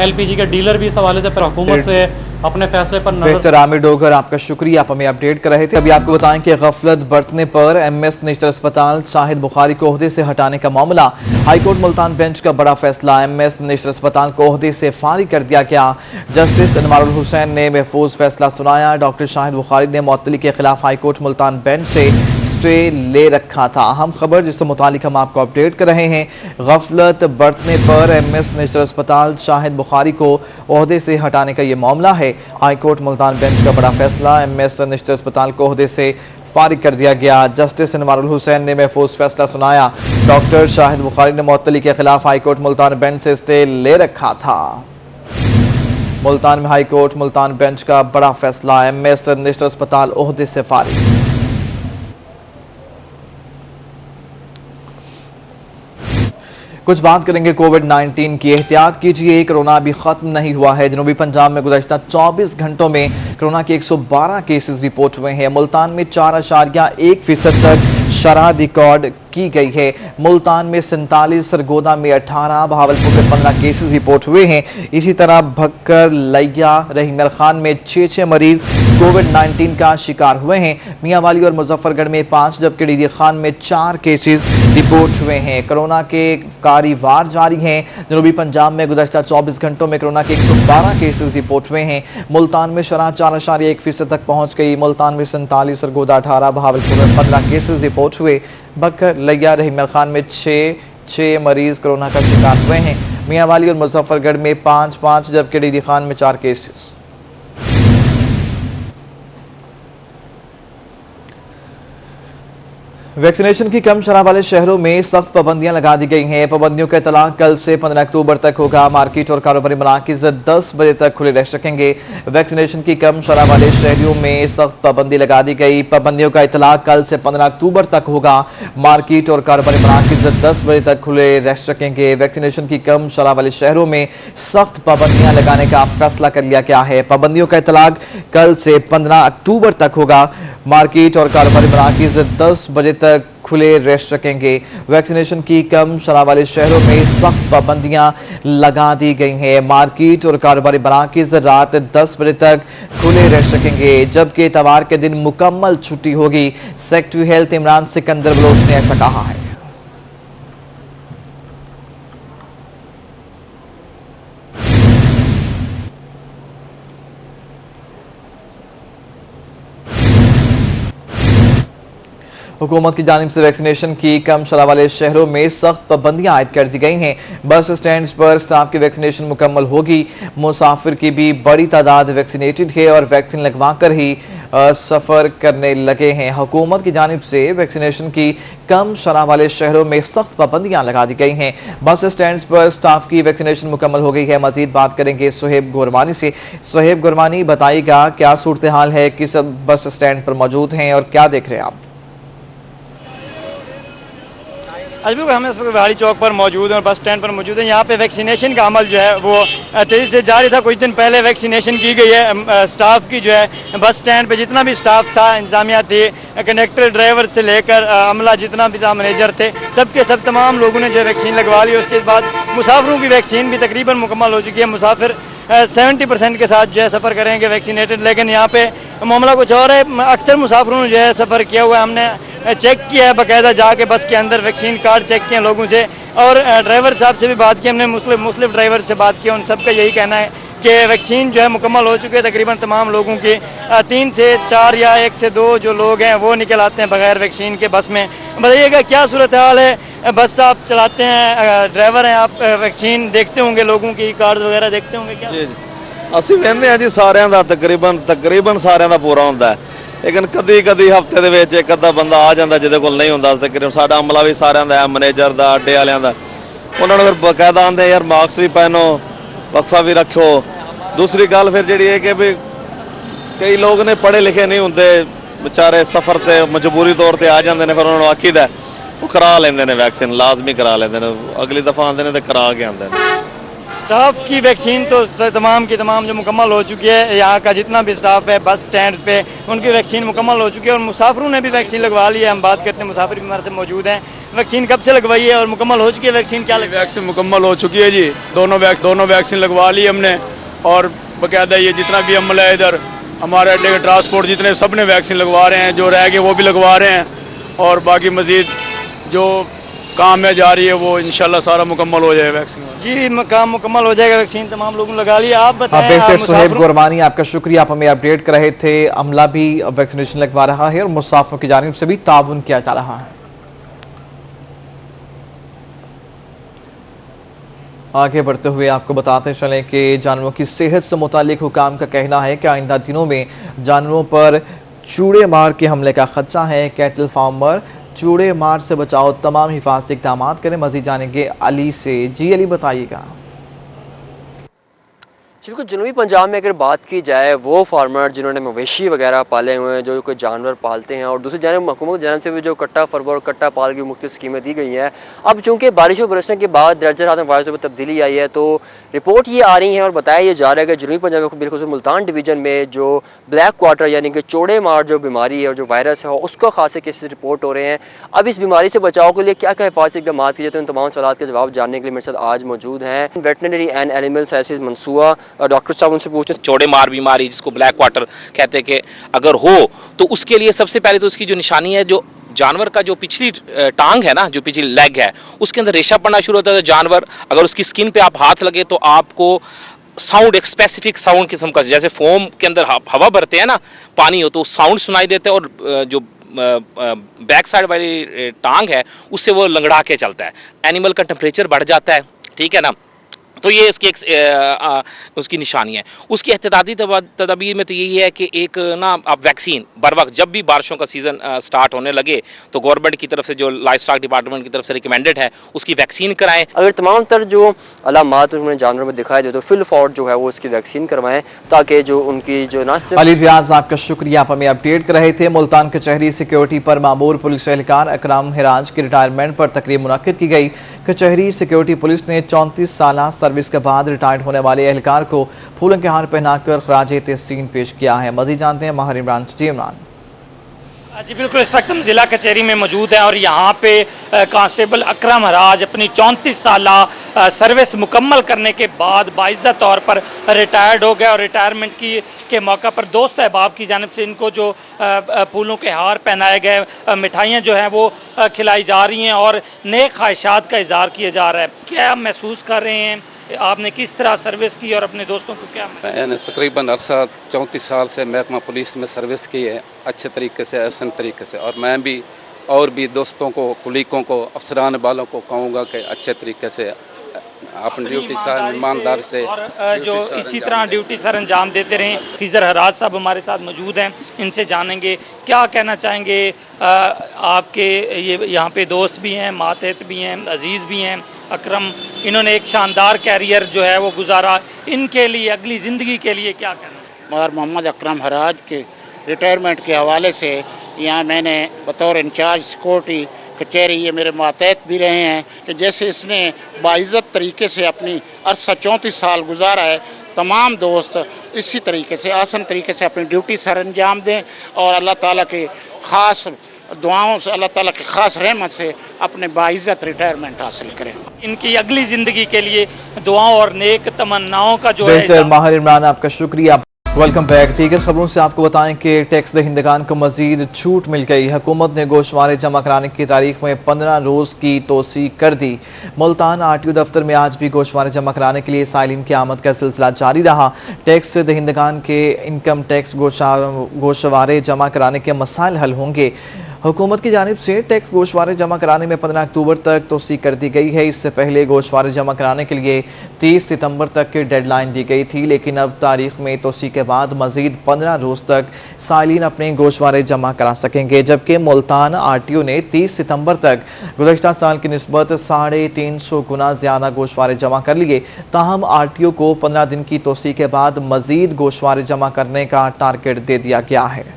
S27: एलपीजी के डीलर भी इस हवाले से हुकूमत से अपने फैसले पर
S1: बेहतर। आमिर डोगर, आपका शुक्रिया, आप हमें अपडेट कर रहे थे। अभी आपको बताएं कि गफलत बरतने पर एमएस नेशनल अस्पताल शाहिद बुखारी को ओहदे से हटाने का मामला। हाईकोर्ट मुल्तान बेंच का बड़ा फैसला, एमएस नेशनल अस्पताल को ओहदे से फारिग कर दिया गया। जस्टिस अनवारुल हुसैन ने महफूज फैसला सुनाया। डॉक्टर शाहिद बुखारी ने मुअत्तली के खिलाफ हाईकोर्ट मुल्तान बेंच से स्टे ले रखा था। अहम खबर जिससे मुतालिक हम आपको अपडेट कर रहे हैं, गफलत बरतने पर एमएस नेशनल अस्पताल शाहिद बुखारी को ओहदे से हटाने का यह मामला है। हाईकोर्ट मुल्तान बेंच का बड़ा फैसला, एमएस नेशनल अस्पताल को ओहदे से फारिग कर दिया गया। जस्टिस इनवारुल हुसैन ने महफूज फैसला सुनाया। डॉक्टर शाहिद बुखारी ने मुअत्तली के खिलाफ हाईकोर्ट मुल्तान बेंच से स्टे ले रखा था। मुल्तान में हाईकोर्ट मुल्तान बेंच का बड़ा फैसला, एमएस निश्चित अस्पताल ओहदे से फारिग। कुछ बात करेंगे कोविड-19 की। एहतियात कीजिए, कोरोना अभी खत्म नहीं हुआ है। जनूबी पंजाब में गुज़श्ता 24 घंटों में कोरोना के 112 केसेस रिपोर्ट हुए हैं। मुल्तान में 4.1% तक शरह रिकॉर्ड की गई है। मुल्तान में 47, सरगोदा में 18, बहावलपुर में 15 केसेस रिपोर्ट हुए हैं। इसी तरह भक्कर, लैया, रहीमर खान में 6 मरीज कोविड-19 का शिकार हुए हैं। मियांवाली और मुजफ्फरगढ़ में 5 जबकि डीडी खान में 4 केसेस रिपोर्ट हुए हैं। कोरोना के कारी वार जारी हैं। जनूबी पंजाब में गुज़श्ता 24 घंटों में कोरोना के 112 केसेस रिपोर्ट हुए हैं। मुल्तान में शरह 4.1% तक पहुंच गई। मुल्तान में 47, सरगोदा 18, बहावलपुर में 15 केसेस रिपोर्ट हुए। बकर, लैया, रहीमर खान में 6 मरीज कोरोना का शिकार हुए हैं। मियांवाली और मुजफ्फरगढ़ में 5 जबकि डीडी खान में 4 केसेस। वैक्सीनेशन की कम शरह वाले शहरों में सख्त पाबंदियां लगा दी गई हैं। पाबंदियों का इतलाक कल से 15 अक्टूबर तक होगा। मार्केट और कारोबारी मराकिज 10 बजे तक खुले रह सकेंगे। वैक्सीनेशन की कम शरह वाले शहरों में सख्त पाबंदी लगा दी गई। पाबंदियों का इतलाक कल से 15 अक्टूबर तक होगा। मार्केट और कारोबारी मराकिज 10 बजे तक खुले रह सकेंगे। वैक्सीनेशन की कम शरह वाले शहरों में सख्त पाबंदियां लगाने का फैसला कर लिया गया है। पाबंदियों का इतलाक कल से 15 अक्टूबर तक होगा। मार्केट और कारोबारी मराकिज 10 बजे तक खुले रह सकेंगे। वैक्सीनेशन की कम शरह वाले शहरों में सख्त पाबंदियां लगा दी गई हैं। मार्केट और कारोबारी मराकिज रात 10 बजे तक खुले रह सकेंगे, जबकि इतवार के दिन मुकम्मल छुट्टी होगी। सेक्रेटरी हेल्थ इमरान सिकंदर बलोच ने ऐसा कहा है। हुकूमत की जानिब से वैक्सीनेशन की कम शरह वाले शहरों में सख्त पाबंदियां आयद कर दी गई हैं। बस स्टैंड पर स्टाफ की वैक्सीनेशन मुकम्मल होगी। मुसाफिर की भी बड़ी तादाद वैक्सीनेटेड है और वैक्सीन लगवाकर ही सफर करने लगे हैं। हुकूमत की जानिब से वैक्सीनेशन की कम शरह वाले शहरों में सख्त पाबंदियां लगा दी गई हैं। बस स्टैंड पर स्टाफ की वैक्सीनेशन मुकम्मल हो गई है। मजीद बात करेंगे सुहेब गोरवानी से। सुहेब गोरवानी, बताइएगा क्या सूरत हाल है, किस बस स्टैंड पर मौजूद हैं और क्या देख रहे हैं आप?
S26: अभी हम इस वक्त बिहारी चौक पर मौजूद हैं और बस स्टैंड पर मौजूद हैं। यहाँ पे वैक्सीनेशन का अमल जो है वो तेजी से जारी था। कुछ दिन पहले वैक्सीनेशन की गई है। स्टाफ की जो है बस स्टैंड पे जितना भी स्टाफ था, इंतजामिया थी, कंडक्टर, ड्राइवर से लेकर अमला जितना भी था, मैनेजर थे, सबके सब तमाम लोगों ने जो है वैक्सीन लगवा ली। उसके बाद मुसाफिरों की वैक्सीन भी तकरीबन मुकम्मल हो चुकी है। मुसाफिर 70% के साथ जो है सफ़र करेंगे वैक्सीनेटेड। लेकिन यहाँ पे मामला कुछ और है। अक्सर मुसाफिरों ने जो है सफ़र किया हुआ है। हमने चेक किया है बाकायदा जाके बस के अंदर वैक्सीन कार्ड चेक किए लोगों से और ड्राइवर साहब से भी बात की हमने, मुस्लिम ड्राइवर से बात की। उन सबका यही कहना है कि वैक्सीन जो है मुकम्मल हो चुकी है तकरीबन तमाम लोगों की। 3 से 4 या 1 से 2 जो लोग हैं वो निकल आते हैं बगैर वैक्सीन के बस में। बताइएगा क्या सूरत हाल है? बस आप चलाते हैं, ड्राइवर हैं आप, वैक्सीन देखते होंगे लोगों की, कार्ड वगैरह देखते होंगे क्या?
S3: जी ਅਸੀਂ ਵੇਖਦੇ ਹਾਂ ਜੀ ਸਾਰਿਆਂ ਦਾ ਤਕਰੀਬਨ ਸਾਰਿਆਂ ਦਾ ਪੂਰਾ ਹੁੰਦਾ ਹੈ। ਲੇਕਿਨ ਕਦੀ ਹਫਤੇ ਦੇ ਵਿੱਚ ਇੱਕ ਅੱਧਾ ਬੰਦਾ ਆ ਜਾਂਦਾ ਜਿਹਦੇ ਕੋਲ ਨਹੀਂ ਹੁੰਦਾ। ਤਕਰੀਬਨ ਸਾਡਾ ਅਮਲਾ ਵੀ ਸਾਰਿਆਂ ਦਾ ਹੈ, ਮੈਨੇਜਰ ਦਾ, ਅੱਡੇ ਵਾਲਿਆਂ ਦਾ। ਉਹਨਾਂ ਨੂੰ ਫਿਰ ਬਕਾਇਦਾ ਆਉਂਦੇ ਯਾਰ ਮਾਸਕ ਵੀ ਪਹਿਨੋ, ਵਕਫਾ ਵੀ ਰੱਖੋ। ਦੂਸਰੀ ਗੱਲ ਫਿਰ ਜਿਹੜੀ ਹੈ ਕਿ ਵੀ ਕਈ ਲੋਕ ਨੇ ਪੜ੍ਹੇ ਲਿਖੇ ਨਹੀਂ ਹੁੰਦੇ ਵਿਚਾਰੇ, ਸਫ਼ਰ ਤੇ ਮਜਬੂਰੀ ਤੌਰ ਤੇ ਆ ਜਾਂਦੇ ਨੇ। ਫਿਰ ਉਹਨਾਂ ਨੂੰ ਆਖੀਦਾ ਉਹ ਕਰਾ ਲੈਂਦੇ ਨੇ ਵੈਕਸੀਨ, ਲਾਜ਼ਮੀ ਕਰਾ ਲੈਂਦੇ ਨੇ। ਅਗਲੀ ਦਫਾ ਆਉਂਦੇ ਨੇ ਤੇ ਕਰਾ ਕੇ ਆਉਂਦੇ ਨੇ।
S26: स्टाफ की वैक्सीन तो तमाम की तमाम जो मुकम्मल हो चुकी है। यहाँ का जितना भी स्टाफ है बस स्टैंड पे उनकी वैक्सीन मुकम्मल हो चुकी है और मुसाफिरों ने भी वैक्सीन लगवा ली है। हम बात करते हैं, मुसाफिर भी हमारे से मौजूद हैं। वैक्सीन कब से लगवाई है और मुकम्मल हो चुकी है वैक्सीन? क्या
S4: वैक्सीन मुकम्मल हो चुकी है जी, दोनों वैक्सीन लगवा ली हमने। और बाकायदा ये जितना भी अमल है इधर हमारे अड्डे के ट्रांसपोर्ट जितने सब ने वैक्सीन लगवा रहे हैं, जो रह गए वो भी लगवा रहे हैं। और बाकी मजीद जो काम में जा रही है वो इंशाल्लाह सारा मुकम्मल हो जाएगा वैक्सीन।
S26: जी काम मुकम्मल हो जाएगा, वैक्सीन तमाम लोगों ने लगा लिया। आप बताएं।
S1: सुहेब गोरवानी, आपका शुक्रिया, आप हमें अपडेट कर रहे थे। अमला भी वैक्सीनेशन लगवा रहा है और मुसाफिरों की जानिब से भी ताउन किया जा रहा है। आगे बढ़ते हुए आपको बताते चलें कि जानवरों की सेहत से मुतालिक हुकाम का कहना है कि आइंदा दिनों में जानवरों पर चूड़े मार के हमले का खदशा है। कैटल फार्मर चूड़े मार से बचाओ, तमाम हिफाजती इक़दाम करें। मजीद जानेंगे अली से। जी अली, बताइएगा।
S2: बिल्कुल, जनूबी पंजाब में अगर बात की जाए, वो फार्मर जिन्होंने मवेशी वगैरह पाले हुए हैं, जो कोई जानवर पालते हैं, और दूसरी जानब हुकूमत की जानब से भी जो कट्टा फरवर और कट्टा पाल की मुख्तलिफ स्कीमें दी गई हैं। अब चूंकि बारिशों बरसने के बाद दर्जा हरारत में वायु में तब्दीली आई है, तो रिपोर्ट ये आ रही है और बताया ये जा रहा है कि जनूबी पंजाब में बिल्कुल मुल्तान डिवीजन में जो ब्लैक क्वार्टर यानी कि चौड़े मार जो बीमारी है और जो वायरस है, उसका खासे केसेस रिपोर्ट हो रहे हैं। अब इस बीमारी से बचाव के लिए क्या क्या हिफाजती इक़दाम किए जाते हैं, उन तमाम सवाल के जवाब जानने के लिए मेरे साथ आज मौजूद हैं वेटनरी एंड एनिमल साइंसेज मंसूआ डॉक्टर साहब। उनसे
S6: चौड़े मार बीमारी जिसको ब्लैक क्वार्टर कहते हैं कि अगर हो तो उसके लिए सबसे पहले तो उसकी जो निशानी है, जो जानवर का जो पिछली टांग है ना, जो पिछली लेग है, उसके अंदर रेशा पड़ना शुरू होता है। जानवर अगर उसकी स्किन पे आप हाथ लगे तो आपको साउंड, एक स्पेसिफिक साउंड किस्म का, जैसे फोम के अंदर हवा भरते हैं ना, पानी हो तो साउंड सुनाई देते हैं, और जो बैक साइड वाली टांग है उससे वो लंगड़ा के चलता है। एनिमल का टेम्परेचर बढ़ जाता है, ठीक है ना, तो ये इसकी उसकी निशानी है। उसकी एहतियाती तदाबीर में तो यही है कि एक ना आप वैक्सीन बर वक्त जब भी बारिशों का सीजन स्टार्ट होने लगे तो गवर्नमेंट की तरफ से, जो लाइफ स्टॉक डिपार्टमेंट की तरफ से रिकमेंडेड है, उसकी वैक्सीन कराएं।
S2: अगर तमाम तर जो अलामात उन्होंने जानवरों में दिखाई दे तो फिल फॉर जो है वो उसकी वैक्सीन करवाएं, ताकि जो उनकी जो ना
S1: अली रियाज, आपका शुक्रिया, आप हमें अपडेट कर रहे थे। मुल्तान कचहरी सिक्योरिटी पर मामूर पुलिस एहलकार अकरम हिराज की रिटायरमेंट पर तकरीब मुनक्किद की गई। कचहरी सिक्योरिटी पुलिस ने 34 साल सर्विस के बाद रिटायर्ड होने वाले एहलकार को फूलों के हार पहनाकर खराजे तहसीन पेश किया है। मजीद जानते हैं माहिर इमरान से। जी इमरान।
S7: जी बिल्कुल, इस वक्त हम जिला कचहरी में मौजूद हैं और यहाँ पे कांस्टेबल अकरम हराज अपनी 34 साल सर्विस मुकम्मल करने के बाद बाइज्जत तौर पर रिटायर्ड हो गए, और रिटायरमेंट के मौका पर दोस्त अहबाब की जानिब से इनको जो फूलों के हार पहनाए गए, मिठाइयाँ जो हैं वो खिलाई जा रही हैं और नेक ख्वाहिशात का इजहार किया जा रहा है। क्या आप महसूस कर रहे हैं, आपने किस तरह सर्विस की और अपने दोस्तों को क्या?
S8: मैंने तकरीबन अरसा 34 साल से महकमा पुलिस में सर्विस की है, अच्छे तरीके से, आसान तरीके से, और मैं भी और भी दोस्तों को, कुलीगों को, अफसरान वालों को कहूँगा कि अच्छे तरीके से अपनी ड्यूटी सर ईमानदार से
S7: और जो इसी तरह ड्यूटी सर अंजाम देते रहें। खिजर हराज साहब हमारे साथ मौजूद हैं, इनसे जानेंगे क्या कहना चाहेंगे। आपके ये यहाँ पे दोस्त भी हैं, मातहत भी हैं, अजीज़ भी हैं अकरम, इन्होंने एक शानदार कैरियर जो है वो गुजारा, इनके लिए अगली ज़िंदगी के लिए क्या कहना?
S9: मगर मोहम्मद अकरम हराज के रिटायरमेंट के हवाले से यहाँ मैंने बतौर इंचार्ज सिक्योरिटी कचहरी, ये मेरे मातहत भी रहे हैं कि जैसे इसने बाइज्जत तरीके से अपनी अरसा 34 साल गुजारा है, तमाम दोस्त इसी तरीके से, आसान तरीके से अपनी ड्यूटी सर अंजाम दें और अल्लाह ताला के ख़ास दुआओं से, अल्लाह ताला की ख़ास रहमत से अपने बाइज्जत रिटायरमेंट हासिल करें।
S7: इनकी अगली ज़िंदगी के लिए दुआओं और नेक तमन्नाओं का जो है।
S1: माहिर इमरान, आपका शुक्रिया। Welcome back. दीगर खबरों से आपको बताएं कि टैक्स दहिंदगान को मजीद छूट मिल गई। हुकूमत ने गोशवारे जमा कराने की तारीख में 15 रोज की तोसी कर दी। मुल्तान आरटीओ दफ्तर में आज भी गोशवारे जमा कराने के लिए साइलिन की आमद का सिलसिला जारी रहा। टैक्स दहिंदगान के इनकम टैक्स गोशवारे जमा कराने के मसाइल हल होंगे। हुकूमत की जानिब से टैक्स गोशवारे जमा कराने में 15 अक्टूबर तक तोसी कर दी गई है। इससे पहले गोशवारे जमा कराने के लिए 30 सितंबर तक की डेडलाइन दी गई थी, लेकिन अब तारीख में तोसी के बाद मजीद 15 रोज तक साइलिन अपने गोशवारे जमा करा सकेंगे, जबकि मुल्तान आरटीओ ने 30 सितंबर तक गुज़श्ता साल की निस्बत 350 गुना ज्यादा गोशवारे जमा कर लिए। ताहम आरटीओ को 15 दिन की तोसी के बाद मजीद गोशवारे जमा करने का टारगेट दे दिया गया है।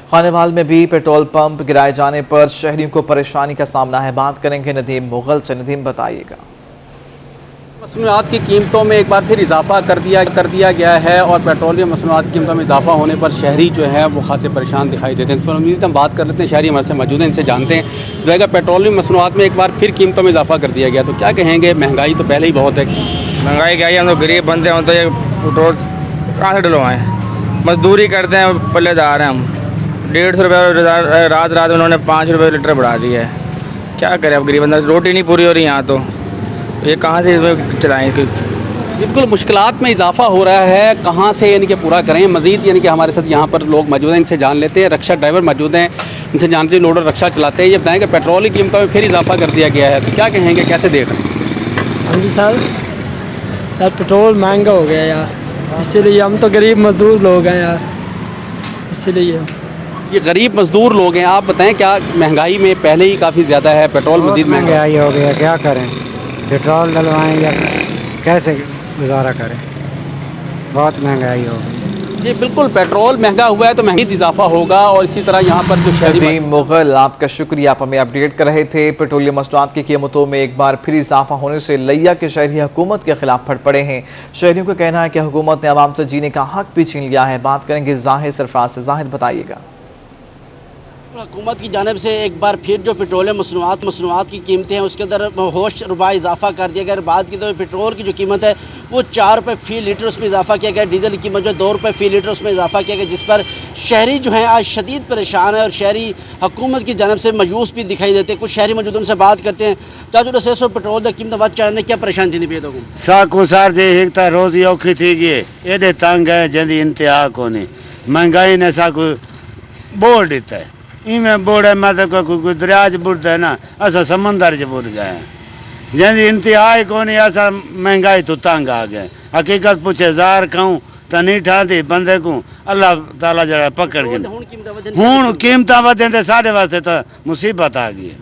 S1: खानेवाल में भी पेट्रोल पंप गिराए जाने पर शहरियों को परेशानी का सामना है। बात करेंगे नदीम मुगल से। नदीम, बताइएगा।
S11: मसनूआत की कीमतों में एक बार फिर इजाफा कर दिया गया है और पेट्रोलियम मसनूआत की कीमतों में इजाफा होने पर शहरी जो है वो खासे परेशान दिखाई देते हैं। उम्मीद हम बात कर लेते हैं, शहरी हमारे से मौजूद हैं, इनसे जानते हैं जो है पेट्रोलियम मसनूआत में एक बार फिर कीमतों में इजाफा कर दिया गया, तो क्या कहेंगे? महंगाई तो पहले ही बहुत है।
S13: महंगाई क्या है, हम तो गरीब बंदे हैं, तो ये पेट्रोल कहाँ से डलवाएं? मजदूरी करते हैं, पल्लेदार हैं हम। 150 रुपये रात उन्होंने 5 रुपये लीटर बढ़ा दिया है। क्या करें अब, गरीब बंदा, रोटी नहीं पूरी हो रही यहाँ, तो ये कहाँ से इसमें चलाएं?
S11: बिल्कुल मुश्किलात में इजाफा हो रहा है, कहाँ से यानी कि पूरा करें? मजीद यानी कि हमारे साथ यहाँ पर लोग मौजूद हैं, इनसे जान लेते हैं। रक्षा ड्राइवर मौजूद हैं, इनसे जानते हैं, लोडर रक्षा चलाते हैं। ये बताएं कि पेट्रोल की कीमतों में फिर इजाफा कर दिया गया है, तो क्या कहेंगे, कैसे देख रहे हैं?
S5: हाँ जी सर, यार पेट्रोल महंगा हो गया यार, इसलिए हम तो गरीब मजदूर लोग हैं यार, इसलिए।
S11: ये गरीब मजदूर लोग हैं, आप बताएं क्या महंगाई में पहले ही काफ़ी ज़्यादा है, पेट्रोल मजीद
S12: महंगाई हो गया, क्या करें, पेट्रोल डलवाएं या कैसे गुजारा करें, बहुत महंगाई हो गई।
S11: जी बिल्कुल, पेट्रोल महंगा हुआ है तो महंगी इजाफा होगा, और इसी तरह यहाँ पर जो शहरी
S1: मुगल, आपका शुक्रिया, आप हमें अपडेट कर रहे थे। पेट्रोलियम मसनूआत की कीमतों में एक बार फिर इजाफा होने से लिया के शहरी हुकूमत के खिलाफ फट पड़े हैं। शहरियों का कहना है कि हुकूमत ने आवाम से जीने का हक भी छीन लिया है। बात करेंगे जाहिद सरफराज से। जाहिद बताइएगा।
S14: हुकूमत की जानिब से एक बार फिर जो पेट्रोलियम मसनूआत की कीमतें हैं उसके अंदर होश रुपये इजाफा कर दिया गया। अगर बात की तो पेट्रोल की जो कीमत है वो 4 रुपये फी लीटर उसमें इजाफा किया गया, डीजल की कीमत जो 2 रुपये फी लीटर उसमें इजाफा किया गया, जिस पर शहरी जो है आज शदीद परेशान है और शहरी हुकूमत की जानिब से मायूस भी दिखाई देते हैं। कुछ शहरी मौजूद उनसे बात करते हैं। चाचू 600 पेट्रोल की कीमत बढ़ चढ़ने क्या परेशानी थी पेदों को?
S25: साकू सार जे एक तो रोजी औखी थी गई, एडे तंग है जंदी इंतहा कोनी, महंगाई ने साकू बोल दिता है, इमें बोड़ है मतलब कोई दरिया च बुड़ता है ना, असा समंदर च बुड़ गए हैं, जंदी इंतहा ही कोनी, असा महंगाई तो तंग आ गए। हकीकत पूछे जार खाऊं तो नहीं ठाती बंदे को अल्लाह ताला जरा पकड़ के हूं कीमत वधन तो साढ़े वास्ते तो मुसीबत आ गई है,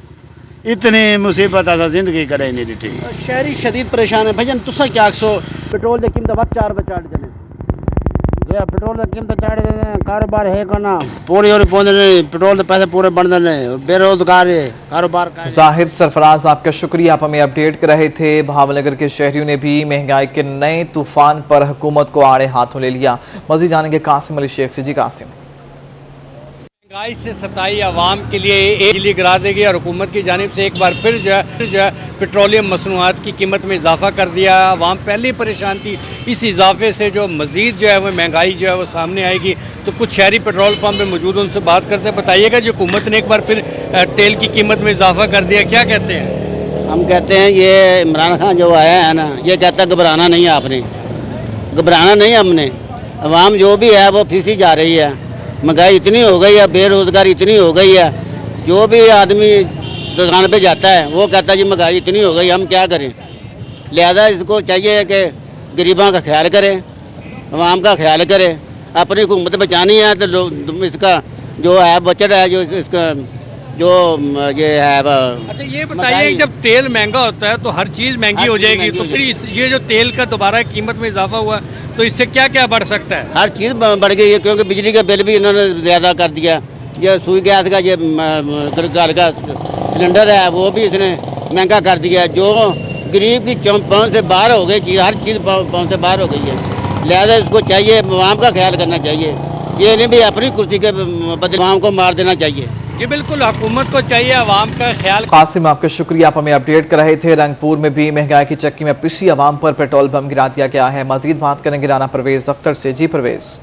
S25: इतनी मुसीबत असा जिंदगी करे नहीं दी।
S14: शहरी शदीद परेशान है। भजन तुसा क्या आखो पेट्रोल की कीमत बढ़ 4 रुपये चढ़ चले?
S12: पेट्रोल की कीमत चढ़ कारोबार है को ना पूरी और पहुंच नहीं, पेट्रोल के पैसे पूरे बढ़ते नहीं, बेरोजगार है कारोबार का।
S1: जाहिद सरफराज, आपका शुक्रिया, आप हमें अपडेट कर रहे थे। भावनगर के शहरियों ने भी महंगाई के नए तूफान पर हुकूमत को आड़े हाथों ले लिया। मजीद जानेंगे कासिम अली शेख से। जी कासिम।
S11: महंगाई से सताई आवाम के लिए एक बिजली गिरा देगी और हुकूमत की जानिब से एक बार फिर जो है पेट्रोलियम मसनूआत की कीमत में इजाफा कर दिया। आवाम पहले ही परेशान थी, इस इजाफे से जो मजीद जो है वो महंगाई जो है वो सामने आएगी। तो कुछ शहरी पेट्रोल पंप में मौजूद उनसे बात करते हैं। बताइएगा जो हुकूमत ने एक बार फिर तेल की कीमत में इजाफा कर दिया, क्या कहते हैं?
S12: हम कहते हैं ये इमरान खान जो आया है ना, ये कहता है घबराना नहीं है, आपने घबराना नहीं है, हमने आवाम जो भी है वो फीसी जा रही है, महंगाई इतनी हो गई है, बेरोजगारी इतनी हो गई है, जो भी आदमी दुकान पे जाता है वो कहता है जी महंगाई इतनी हो गई, हम क्या करें। लिहाजा इसको चाहिए कि गरीबों का ख्याल करे, आवाम का ख्याल करे, अपनी हुकूमत बचानी है तो इसका जो है बचत है, जो इसका जो ये है।
S11: अच्छा ये बताइए, जब तेल महंगा होता है तो हर चीज़ महंगी हो जाएगी, तो फिर ये जो तेल का दोबारा कीमत में इजाफा हुआ तो इससे क्या क्या बढ़ सकता है?
S12: हर चीज़ बढ़ गई है, क्योंकि बिजली का बिल भी इन्होंने ज़्यादा कर दिया। ये सुई गैस का ये घर का सिलेंडर है वो भी इसने महंगा कर दिया। जो गरीब की पहुंच से बाहर हो गई चीज़, हर चीज़ पहुंच से बाहर हो गई है। लिहाजा इसको चाहिए आवाम का ख्याल करना चाहिए, ये नहीं भी अपनी कुर्सी के बदले आवाम को मार देना चाहिए।
S11: ये बिल्कुल हुकूमत को चाहिए आवाम का ख्याल।
S1: कासिम, आपका शुक्रिया, आप हमें अपडेट कर रहे थे। रंगपुर में भी महंगाई की चक्की में पिसी आवाम पर पेट्रोल बम गिरा दिया गया है। मजीद बात करेंगे राना परवेज अख्तर से। जी परवेज।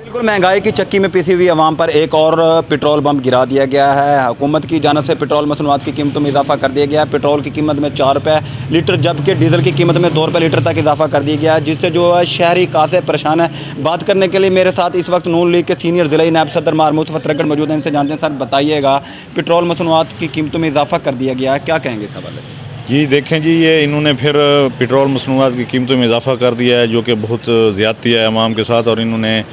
S15: बिल्कुल, महंगाई की चक्की में पिसी हुई आवाम पर एक और पेट्रोल बम गिरा दिया गया है। हुकूमत की जानिब से पेट्रोल मसनूआत की कीमतों में इजाफा कर दिया गया है। पेट्रोल की कीमत में 4 रुपये लीटर, जबकि डीजल की कीमत में 2 रुपये लीटर तक इजाफा कर दिया गया है, जिससे जो है शहरी काफ़ी परेशान है। बात करने के लिए मेरे साथ इस वक्त नून लीग के सीनियर जिला नायब सदर मारमूद फतरगढ़ मौजूद हैं। इनसे जानते हैं। सर बताइएगा, पेट्रोल मसनूआत की कीमतों में इजाफा कर दिया गया है, क्या कहेंगे इस हवाले से?
S16: जी देखें जी, ये इन्होंने फिर पेट्रोल मसनूआत की कीमतों में इजाफा कर दिया है, जो कि बहुत ज़्यादती है अवाम के साथ, और इन्होंने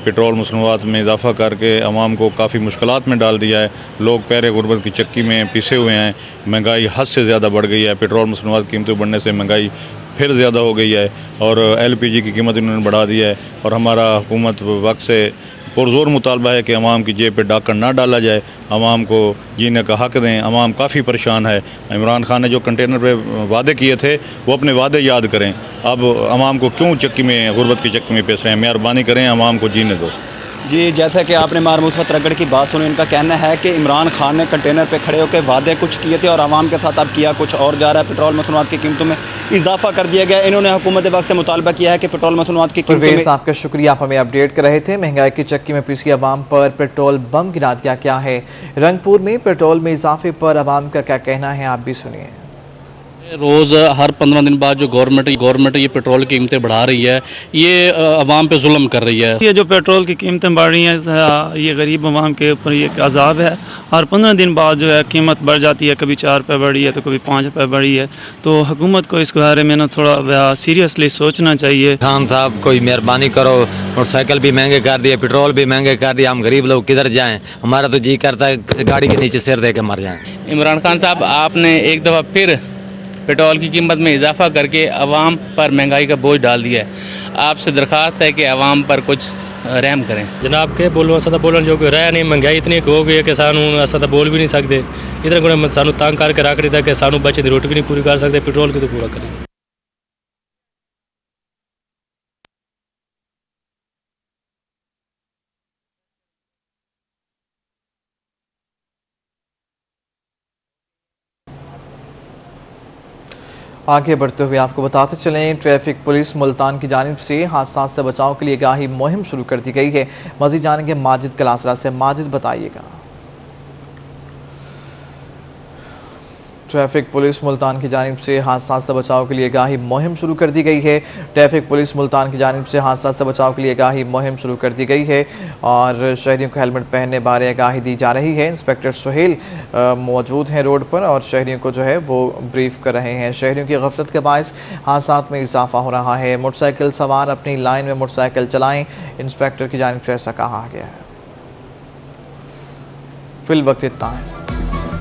S16: पेट्रोल मसनूआत में इजाफा करके अवाम को काफ़ी मुश्किलात में डाल दिया है। लोग पैरे गुरबत की चक्की में पिसे हुए हैं। महंगाई हद से ज़्यादा बढ़ गई है। पेट्रोल मसनूआत की कीमतें बढ़ने से महंगाई फिर ज़्यादा हो गई है, और LPG की कीमत इन्होंने बढ़ा दी है। और हमारा हुकूमत वक्त से पुरजोर मुतालबा है कि अवाम की जेब पे डाकर ना डाला जाए, अवाम को जीने का हक दें। अवाम काफ़ी परेशान है। इमरान खान ने जो कंटेनर पे वादे किए थे वो अपने वादे याद करें। अब अवाम को क्यों चक्की में, गुरबत की चक्की में पेश रहे हैं? मेहरबानी करें, अवाम को जीने दो।
S15: जी, जैसा कि आपने मारमूद फतरगढ़ की बात सुनी, इनका कहना है कि इमरान खान ने कंटेनर पे खड़े होकर वादे कुछ किए थे और आवाम के साथ अब किया कुछ और जा रहा है। पेट्रोल मसनूआत की कीमतों में इजाफा कर दिया गया। इन्होंने हुकूमत वक्त से मुतालबा किया है कि पेट्रोल मसनूआत की कीमतों में।
S1: आपका शुक्रिया, आप हमें अपडेट कर रहे थे। महंगाई की चक्की में पिसी आवाम पर पेट्रोल बम गिरा दिया गया है। रंगपुर में पेट्रोल में इजाफे पर आवाम का क्या कहना है, आप भी सुनिए।
S17: रोज़ हर 15 दिन बाद जो गवर्नमेंट ये पेट्रोल की कीमतें बढ़ा रही है, ये अवाम पे जुल्म कर रही है।
S26: ये जो पेट्रोल की कीमतें बढ़ रही हैं, ये गरीब अवाम के ऊपर ये एक अजाब है। हर 15 दिन बाद जो है कीमत बढ़ जाती है, कभी 4 रुपये बढ़ी है तो कभी 5 रुपये बढ़ी है। तो हुकूमत को इस बारे में ना थोड़ा सीरियसली सोचना चाहिए।
S18: खान साहब कोई मेहरबानी करो, मोटरसाइकिल भी महंगे कर दिए, पेट्रोल भी महंगे कर दिए, हम गरीब लोग किधर जाएं? हमारा तो जी करता है गाड़ी के नीचे सिर दे के मर जाएं।
S17: इमरान खान साहब, आपने एक दफ़ा फिर पेट्रोल की कीमत में इजाफा करके अवाम पर महंगाई का बोझ डाल दिया है। आपसे दरख्वास्त है कि अवाम पर कुछ रहम करें।
S19: जनाब के बोलो असा बोलन जो कि रहा नहीं, महंगाई इतनी हो गई है कि सानू असा तो बोल भी नहीं सकते। इधर को सानू तंग करके रख दिता कि सानू बच्चे की रोटी भी नहीं पूरी कर सकते, पेट्रोल की तो पूरा करें।
S1: आगे बढ़ते हुए आपको बताते चलें, ट्रैफिक पुलिस मुल्तान की जानिब से हादसा से बचाव के लिए आगाही मुहिम शुरू कर दी गई है। मजीद जानेंगे माजिद कलासरा से। माजिद, बताइएगा। ट्रैफिक पुलिस मुल्तान की जानिब से हादसा से बचाव के लिए आगाही मुहिम शुरू कर दी गई है। ट्रैफिक पुलिस मुल्तान की जानिब से हादसा से बचाव के लिए आगाही मुहिम शुरू कर दी गई है और शहरियों को हेलमेट पहनने बारे आगाही दी जा रही है। इंस्पेक्टर सुहेल मौजूद हैं रोड पर और शहरियों को जो है वो ब्रीफ कर रहे हैं। शहरियों की गफलत के बायस हादसात में इजाफा हो रहा है। मोटरसाइकिल सवार अपनी लाइन में मोटरसाइकिल चलाएं, इंस्पेक्टर की जानिब से ऐसा कहा गया है। फिल वक्त इतना है।